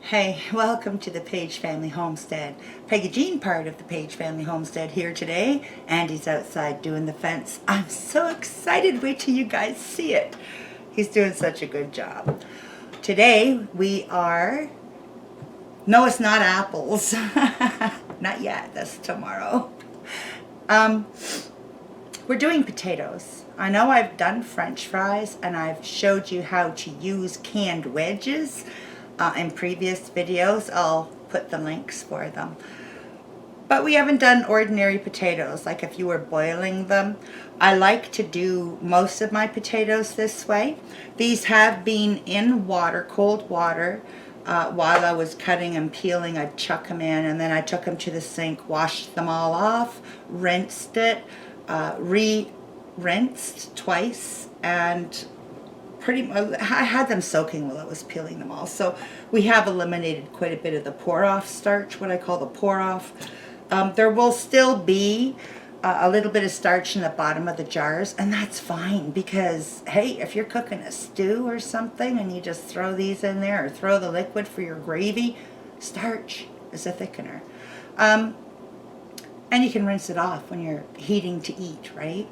Hey, welcome to the Paige Family Homestead. Peggy-Jean, part of the Paige Family Homestead, here today. Andy's outside doing the fence. I'm so excited. Wait till you guys see it. He's doing such a good job. Today we are... No, it's not apples. Not yet. That's tomorrow. We're doing potatoes. I know I've done French fries and I've showed you how to use canned wedges in previous videos. I'll put the links for them. But we haven't done ordinary potatoes, like if you were boiling them. I like to do most of my potatoes this way. These have been in water, cold water, while I was cutting and peeling. I'd chuck them in, and then I took them to the sink, washed them all off, rinsed it, re-rinsed twice, and I had them soaking while I was peeling them all. So we have eliminated quite a bit of the pour-off starch, what I call the pour-off. There will still be a little bit of starch in the bottom of the jars, and that's fine because, hey, if you're cooking a stew or something and you just throw these in there or throw the liquid for your gravy, starch is a thickener. And you can rinse it off when you're heating to eat, right?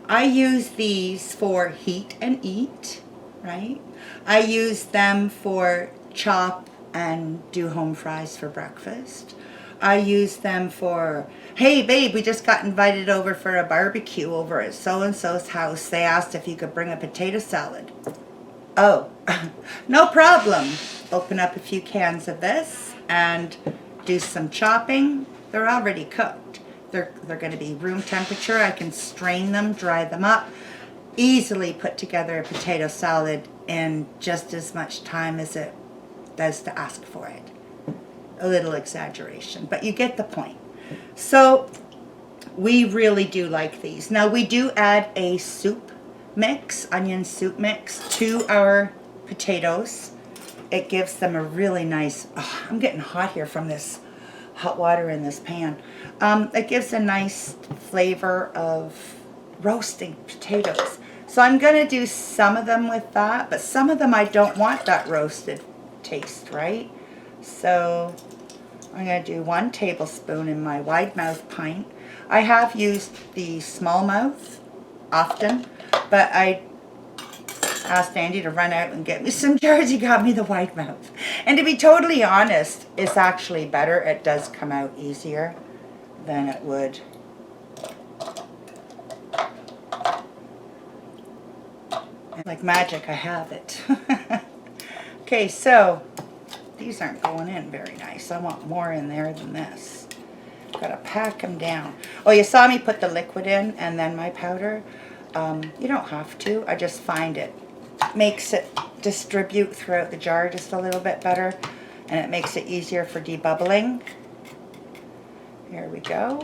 I use these for heat and eat. Right? I use them for chop and do home fries for breakfast. I use them for, hey babe, we just got invited over for a barbecue over at so-and-so's house. They asked if you could bring a potato salad. Oh, no problem. Open up a few cans of this and do some chopping. They're already cooked. They're going to be room temperature. I can strain them, dry them up. Easily put together a potato salad in just as much time as it does to ask for it. A little exaggeration, but you get the point. So we really do like these. Now we do add a soup mix, onion soup mix, to our potatoes. It gives them a really nice, I'm getting hot here from this hot water in this pan. It gives a nice flavor of roasting potatoes. So I'm going to do some of them with that, but some of them I don't want that roasted taste, right? So I'm going to do 1 tablespoon in my wide mouth pint. I have used the small mouth often, but I asked Andy to run out and get me some jars. He got me the wide mouth. And to be totally honest, it's actually better. It does come out easier than it would. Like magic, I have it. Okay, so these aren't going in very nice. I want more in there than this. Gotta pack them down. Oh, you saw me put the liquid in and then my powder. You don't have to. I just find it makes it distribute throughout the jar just a little bit better, and it makes it easier for debubbling. Here we go.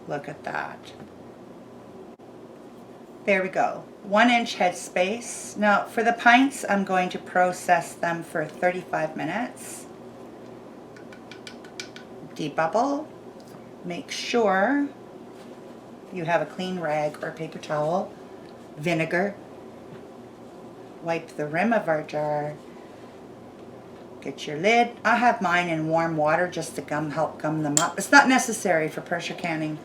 Look at that. There we go. 1 inch head space. Now for the pints, I'm going to process them for 35 minutes. Debubble. Make sure you have a clean rag or paper towel. Vinegar. Wipe the rim of our jar. Get your lid. I have mine in warm water just to help gum them up. It's not necessary for pressure canning.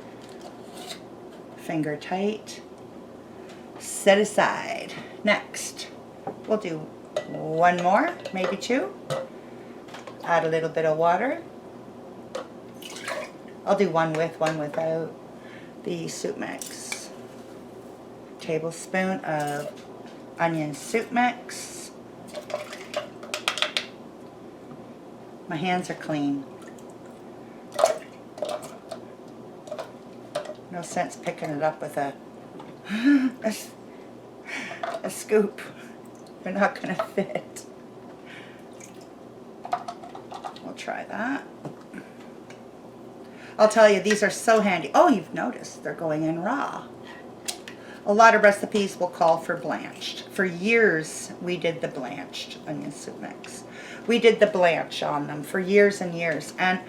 Finger tight. Set aside. Next, we'll do 1 more, maybe 2. Add a little bit of water. I'll do 1 with, 1 without the soup mix. Tablespoon of onion soup mix. My hands are clean. No sense picking it up with a scoop. They're not going to fit. We'll try that. I'll tell you, these are so handy. Oh, you've noticed they're going in raw. A lot of recipes will call for blanched. For years, we did the blanched onion soup mix. We did the blanch on them for years and years. And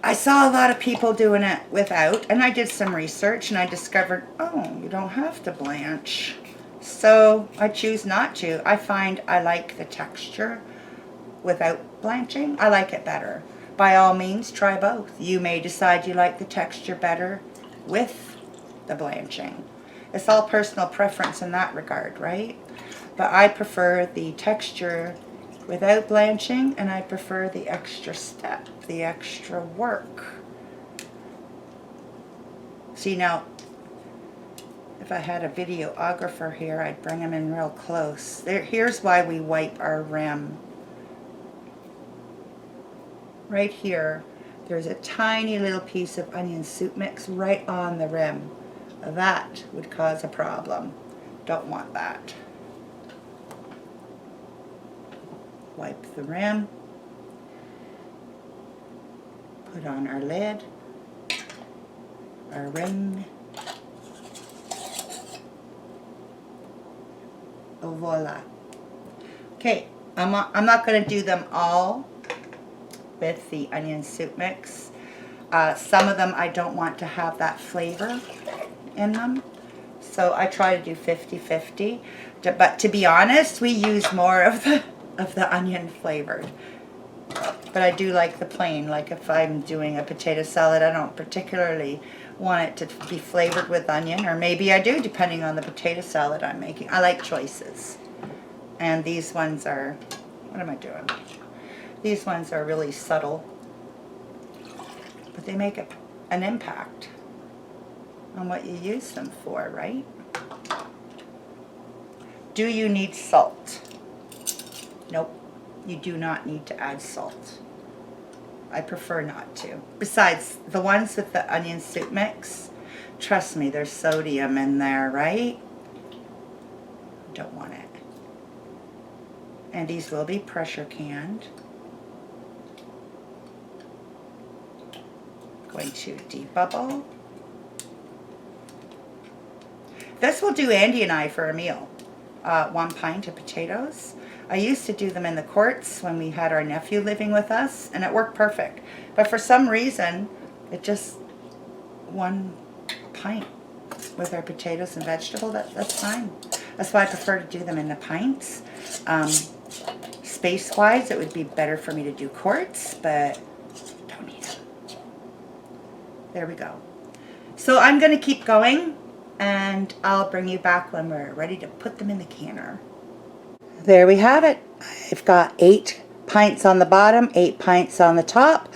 I saw a lot of people doing it without. And I did some research and I discovered, oh, you don't have to blanch. So I choose not to. I find I like the texture without blanching. I like it better. By all means, try both. You may decide you like the texture better with the blanching. It's all personal preference in that regard, right? But I prefer the texture without blanching, and I prefer the extra step, the extra work. See, now, if I had a videographer here, I'd bring him in real close. Here's why we wipe our rim. Right here, there's a tiny little piece of onion soup mix right on the rim. That would cause a problem. Don't want that. Wipe the rim. Put on our lid. Our ring. Oh, voila. Okay, I'm not going to do them all with the onion soup mix. Some of them I don't want to have that flavor in them, so I try to do 50-50. But to be honest, we use more of the onion flavored. But I do like the plain. Like if I'm doing a potato salad, I don't particularly want it to be flavored with onion, or maybe I do depending on the potato salad I'm making. I like choices. And these ones are, what am I doing? These ones are really subtle, but they make an impact on what you use them for, right? Do you need salt? Nope, you do not need to add salt. I prefer not to. Besides, the ones with the onion soup mix, trust me, there's sodium in there, right? Don't want it. And these will be pressure canned. Going to debubble. This will do Andy and I for a meal. 1 pint of potatoes. I used to do them in the quarts when we had our nephew living with us, and it worked perfect. But for some reason, it just 1 pint with our potatoes and vegetable, that's fine. That's why I prefer to do them in the pints. Space-wise, it would be better for me to do quarts, but don't need them. There we go. So I'm going to keep going, and I'll bring you back when we're ready to put them in the canner. There we have it. I've got 8 pints on the bottom, 8 pints on the top.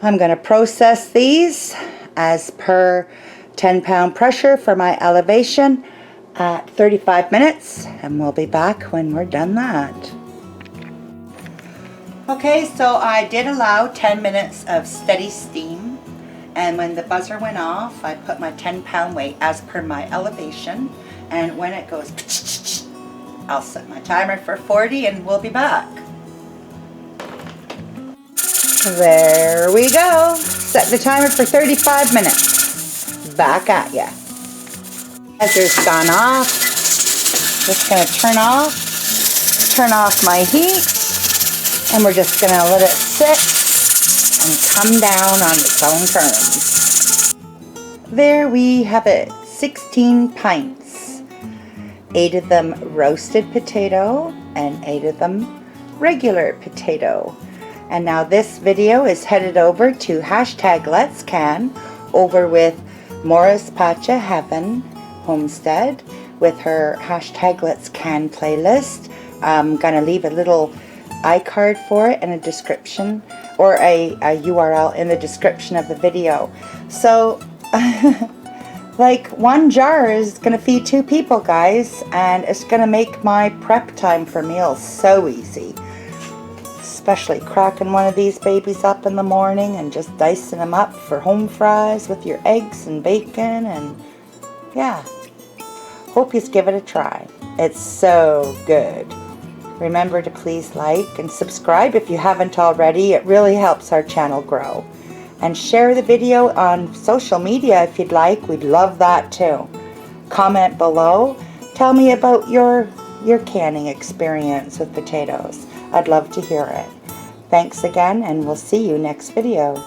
I'm going to process these as per 10-pound pressure for my elevation at 35 minutes, and we'll be back when we're done that. Okay, so I did allow 10 minutes of steady steam, and when the buzzer went off, I put my 10-pound weight as per my elevation, and when it goes, I'll set my timer for 40 and we'll be back. There we go. Set the timer for 35 minutes. Back at ya. Buzzer's gone off. Just going to turn off my heat, and we're just going to let it sit and come down on its own terms. There we have it. 16 pints. 8 of them roasted potato and 8 of them regular potato. And now this video is headed over to #Let'sCan over with Morris Pacha Heaven Homestead with her #Let'sCan playlist. I'm going to leave a little iCard for it and a description, or a URL in the description of the video. So like 1 jar is going to feed 2 people, guys, and it's going to make my prep time for meals so easy. Especially cracking one of these babies up in the morning and just dicing them up for home fries with your eggs and bacon, and yeah. Hope you give it a try. It's so good. Remember to please like and subscribe if you haven't already. It really helps our channel grow. And share the video on social media if you'd like. We'd love that too. Comment below. Tell me about your canning experience with potatoes. I'd love to hear it. Thanks again, and we'll see you next video.